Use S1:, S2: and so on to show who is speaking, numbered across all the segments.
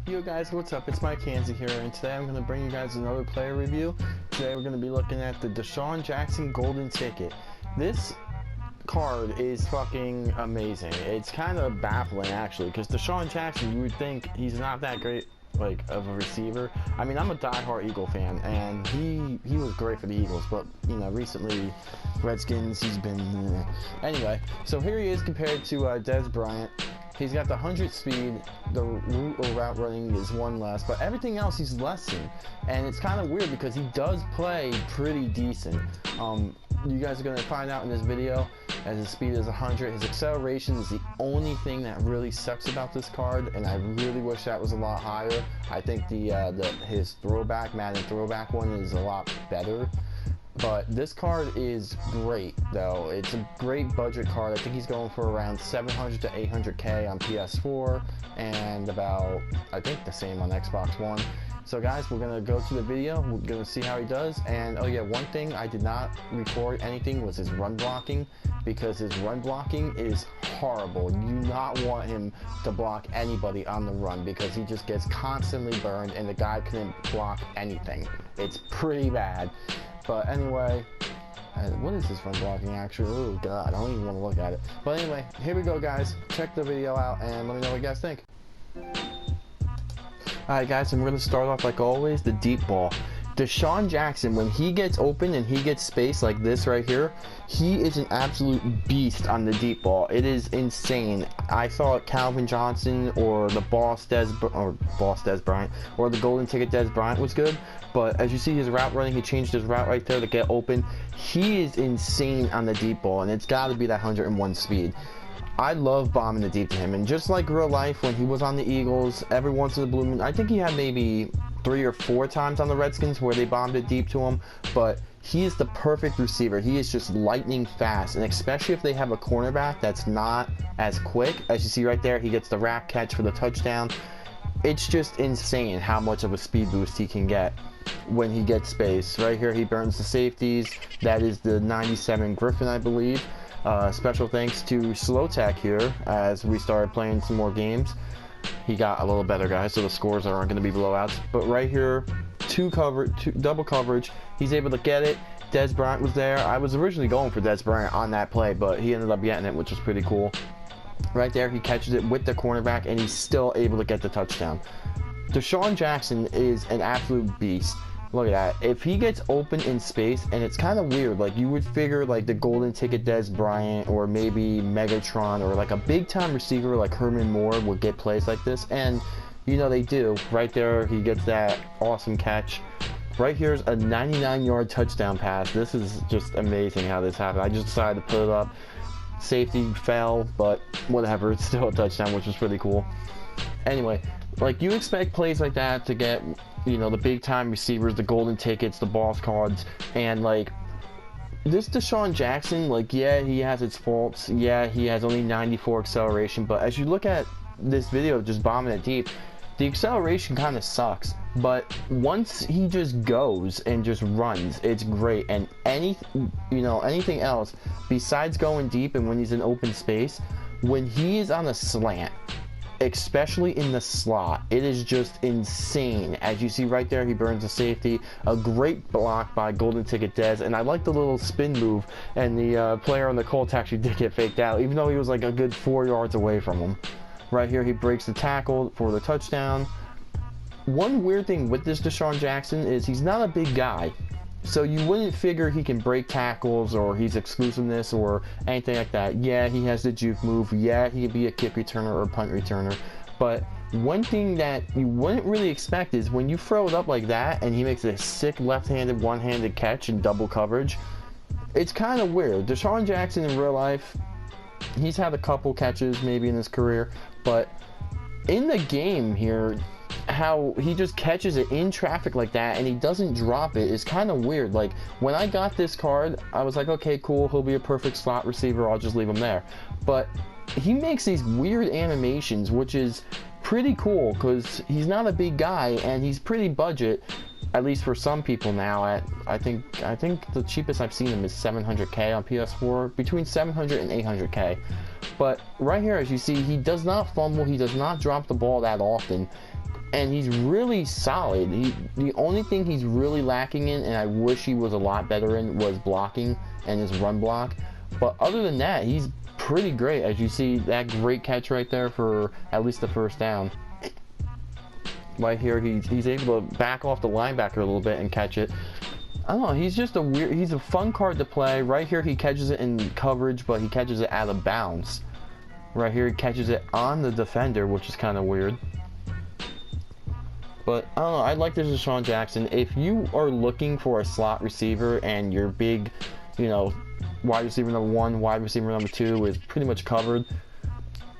S1: Yo guys, what's up? It's Mike Hansi here, and today I'm going to bring you guys another player review. Today we're going to be looking at the Desean Jackson Golden Ticket. This card is fucking amazing. It's kind of baffling actually, because Desean Jackson, you would think he's not that great like of a receiver. I mean, I'm a diehard Eagle fan, and he was great for the Eagles, but you know, recently Redskins, he's been anyway. So here he is compared to Dez Bryant. He's got the 100 speed, the route running is one less, but everything else he's less than. And it's kind of weird because he does play pretty decent. You guys are going to find out in this video, as his speed is 100, his acceleration is the only thing that really sucks about this card, and I really wish that was a lot higher. I think his throwback, Madden throwback one is a lot better. But this card is great, though. It's a great budget card. I think he's going for around 700 to 800K on PS4, and about, I think, the same on Xbox One. So guys, we're gonna go to the video. We're gonna see how he does. And oh yeah, one thing I did not record anything was his run blocking, because his run blocking is horrible. You do not want him to block anybody on the run, because he just gets constantly burned, and the guy couldn't block anything. It's pretty bad. But anyway, what is this run blocking actually? Oh god, I don't even want to look at it. But anyway, here we go guys. Check the video out and let me know what you guys think. Alright guys, and we're going to start off like always, the deep ball. Desean Jackson, when he gets open and he gets space like this right here, he is an absolute beast on the deep ball. It is insane. I thought Calvin Johnson or the Dez Bryant or the Golden Ticket Dez Bryant was good, but as you see his route running, he changed his route right there to get open. He is insane on the deep ball, and it's got to be that 101 speed. I love bombing the deep to him, and just like real life, when he was on the Eagles, every once in a blue moon, I think he had maybe 3 or 4 times on the Redskins where they bombed it deep to him, but he is the perfect receiver. He is just lightning fast, and especially if they have a cornerback that's not as quick. As you see right there, he gets the rack catch for the touchdown. It's just insane how much of a speed boost he can get when he gets space. Right here, he burns the safeties. That is the 97 Griffin, I believe. Special thanks to Slow Tech here, as we started playing some more games. He got a little better, guys, so the scores aren't going to be blowouts. But right here, double coverage. He's able to get it. Dez Bryant was there. I was originally going for Dez Bryant on that play, but he ended up getting it, which was pretty cool. Right there, he catches it with the cornerback, and he's still able to get the touchdown. Desean Jackson is an absolute beast. Look at that. If he gets open in space, and it's kind of weird, like you would figure like the Golden Ticket Dez Bryant or maybe Megatron or like a big time receiver like Herman Moore would get plays like this, and you know they do. Right there, he gets that awesome catch. Right here's a 99-yard touchdown pass. This is just amazing how this happened. I just decided to put it up. Safety fell, but whatever, it's still a touchdown, which was pretty cool. Anyway, like you expect plays like that to get, you know, the big time receivers, the golden tickets, the boss cards, and like this Desean Jackson, like yeah, he has its faults. Yeah, he has only 94 acceleration, but as you look at this video just bombing it deep, the acceleration kind of sucks, but once he just goes and just runs, it's great. And anything else besides going deep and when he's in open space, when he is on a slant, especially in the slot, it is just insane. As you see right there, he burns the safety. A great block by Golden Ticket Dez, and I like the little spin move, and the player on the Colts actually did get faked out, even though he was like a good 4 yards away from him. Right here, he breaks the tackle for the touchdown. One weird thing with this Desean Jackson is he's not a big guy, so you wouldn't figure he can break tackles or he's exclusiveness or anything like that. Yeah, he has the juke move. Yeah, he could be a kick returner or a punt returner. But one thing that you wouldn't really expect is when you throw it up like that and he makes a sick left-handed, one-handed catch in double coverage, it's kind of weird. Desean Jackson in real life, he's had a couple catches maybe in his career, but in the game here, how he just catches it in traffic like that and he doesn't drop it is kind of weird. Like when I got this card, I was like, okay, cool, he'll be a perfect slot receiver, I'll just leave him there. But he makes these weird animations, which is pretty cool because he's not a big guy and he's pretty budget, at least for some people now. At I think the cheapest I've seen him is 700K on PS4, between 700 and 800K. But right here, as you see, he does not fumble, he does not drop the ball that often. and he's really solid. The only thing he's really lacking in, and I wish he was a lot better in, was blocking and his run block. But other than that, he's pretty great. As you see, that great catch right there for at least the first down. Right here, he's able to back off the linebacker a little bit and catch it. I don't know, he's just he's a fun card to play. Right here, he catches it in coverage, but he catches it out of bounds. Right here, he catches it on the defender, which is kind of weird. But, I don't know, I like this Desean Jackson. If you are looking for a slot receiver and your big, you know, wide receiver number 1, wide receiver number 2 is pretty much covered,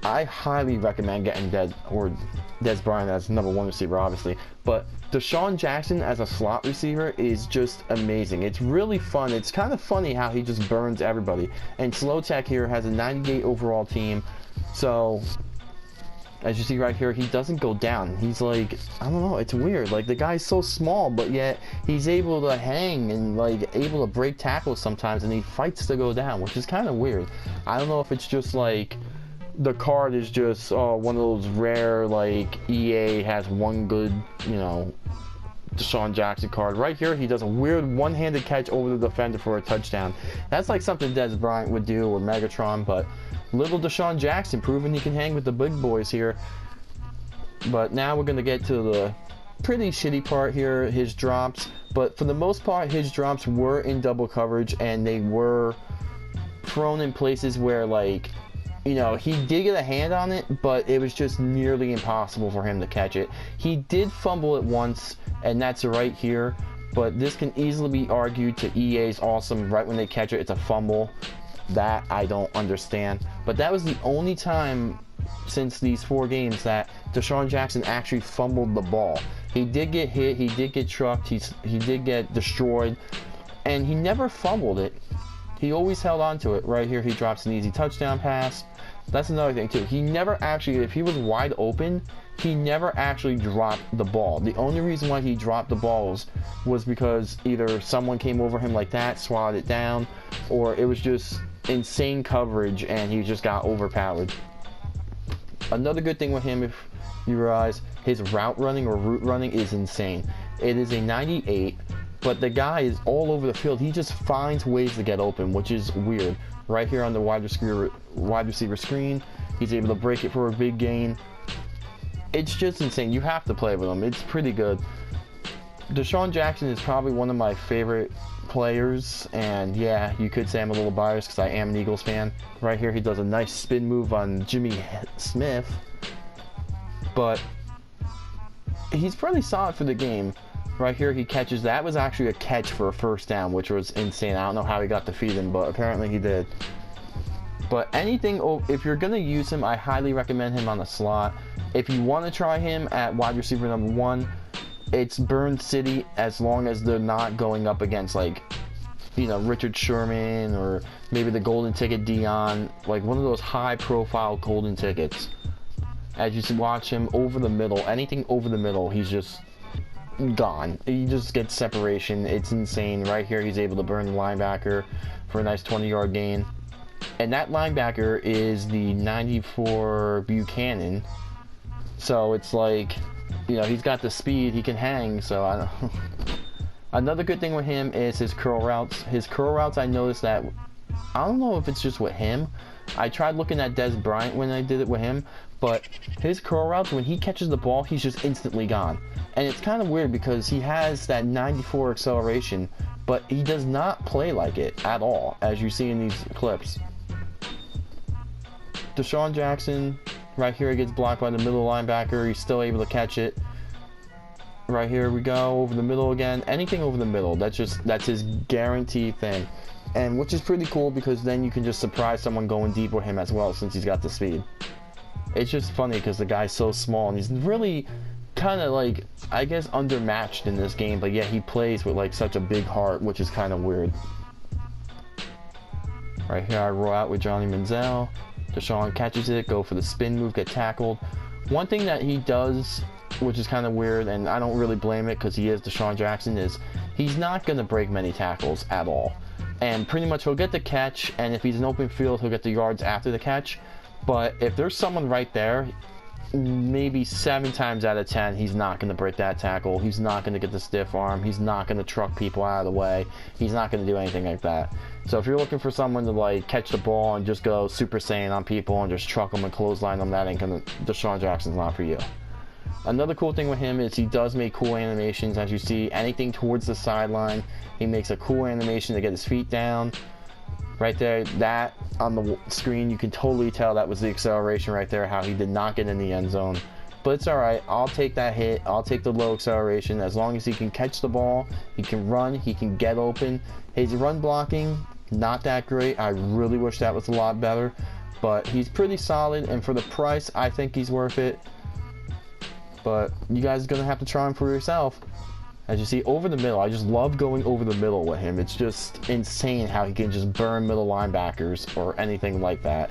S1: I highly recommend getting Dez Bryant as number 1 receiver, obviously. But Desean Jackson as a slot receiver is just amazing. It's really fun. It's kind of funny how he just burns everybody. And Slow Tech here has a 98 overall team. So, as you see right here, he doesn't go down. He's like, I don't know, it's weird. Like, the guy's so small, but yet he's able to hang and, like, able to break tackles sometimes, and he fights to go down, which is kind of weird. I don't know if it's just, like, the card is just one of those rare, like, EA has one good, you know, Desean Jackson card. Right here, he does a weird one-handed catch over the defender for a touchdown. That's like something Dez Bryant would do, or Megatron, but little Desean Jackson proving he can hang with the big boys here. But now we're going to get to the pretty shitty part here, his drops. But for the most part, his drops were in double coverage, and they were thrown in places where, like, you know, he did get a hand on it, but it was just nearly impossible for him to catch it. He did fumble it once, and that's right here. But this can easily be argued to EA's awesome, right when they catch it, it's a fumble. That I don't understand. But that was the only time since these 4 games that Desean Jackson actually fumbled the ball. He did get hit, he did get trucked, he did get destroyed, and he never fumbled it. He always held on to it. Right here, he drops an easy touchdown pass. That's another thing too. He never actually, if he was wide open, he never actually dropped the ball. The only reason why he dropped the balls was because either someone came over him like that, swatted it down, or it was just insane coverage and he just got overpowered. Another good thing with him, if you realize, his route running or route running is insane. It is a 98, but the guy is all over the field. He just finds ways to get open, which is weird. Right here on the wide receiver screen, he's able to break it for a big gain. It's just insane. You have to play with him. It's pretty good. Desean Jackson is probably one of my favorite players, and yeah, you could say I'm a little biased because I am an Eagles fan. Right here, he does a nice spin move on Jimmy Smith, but he's pretty solid for the game. Right here, he catches. That was actually a catch for a first down, which was insane. I don't know how he got to feed him, but apparently he did. But anything, if you're going to use him, I highly recommend him on the slot. If you want to try him at wide receiver number 1, it's Burn City, as long as they're not going up against, like, you know, Richard Sherman or maybe the golden ticket Desean, like one of those high profile golden tickets. As you watch him over the middle, anything over the middle, he's just gone. He just gets separation. It's insane. Right here, he's able to burn the linebacker for a nice 20-yard gain. And that linebacker is the 94 Buchanan. So it's like, you know, he's got the speed, he can hang, so I don't know. Another good thing with him is his curl routes. His curl routes, I noticed that, I don't know if it's just with him. I tried looking at Dez Bryant when I did it with him, but his curl routes, when he catches the ball, he's just instantly gone. And it's kind of weird because he has that 94 acceleration, but he does not play like it at all, as you see in these clips. Desean Jackson, right here, he gets blocked by the middle linebacker. He's still able to catch it. Right here we go, over the middle again. Anything over the middle, that's his guaranteed thing. And which is pretty cool because then you can just surprise someone going deep with him as well, since he's got the speed. It's just funny because the guy's so small and he's really kind of, like, I guess undermatched in this game, but yet he plays with like such a big heart, which is kind of weird. Right here I roll out with Johnny Manziel. Desean catches it, go for the spin move, get tackled. One thing that he does, which is kind of weird, and I don't really blame it because he is Desean Jackson, is he's not going to break many tackles at all. And pretty much he'll get the catch, and if he's in open field, he'll get the yards after the catch. But if there's someone right there, maybe 7 times out of 10, he's not going to break that tackle. He's not going to get the stiff arm. He's not going to truck people out of the way. He's not going to do anything like that. So if you're looking for someone to like catch the ball and just go Super Saiyan on people and just truck them and clothesline them, that ain't gonna, Desean Jackson's not for you. Another cool thing with him is he does make cool animations. As you see, anything towards the sideline, he makes a cool animation to get his feet down. Right there, that on the screen, you can totally tell that was the acceleration right there, how he did not get in the end zone. But it's alright, I'll take that hit, I'll take the low acceleration. As long as he can catch the ball, he can run, he can get open. His run blocking, not that great. I really wish that was a lot better. But he's pretty solid, and for the price, I think he's worth it. But you guys are going to have to try him for yourself. As you see, over the middle, I just love going over the middle with him. It's just insane how he can just burn middle linebackers or anything like that.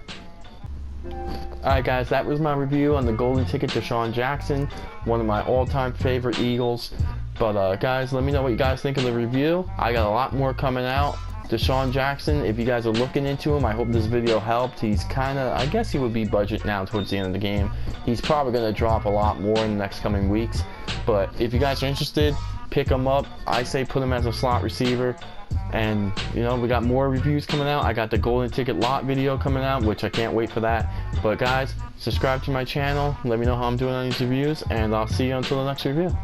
S1: Alright guys, that was my review on the golden ticket to Desean Jackson, one of my all-time favorite Eagles. But guys, let me know what you guys think of the review. I got a lot more coming out. Desean Jackson, if you guys are looking into him, I hope this video helped. He's kind of, I guess he would be budget now towards the end of the game. He's probably going to drop a lot more in the next coming weeks. But if you guys are interested, pick him up. I say put him as a slot receiver. And you know, we got more reviews coming out. I got the golden ticket lot video coming out, which I can't wait for that. But guys, subscribe to my channel, let me know how I'm doing on these reviews, and I'll see you until the next review.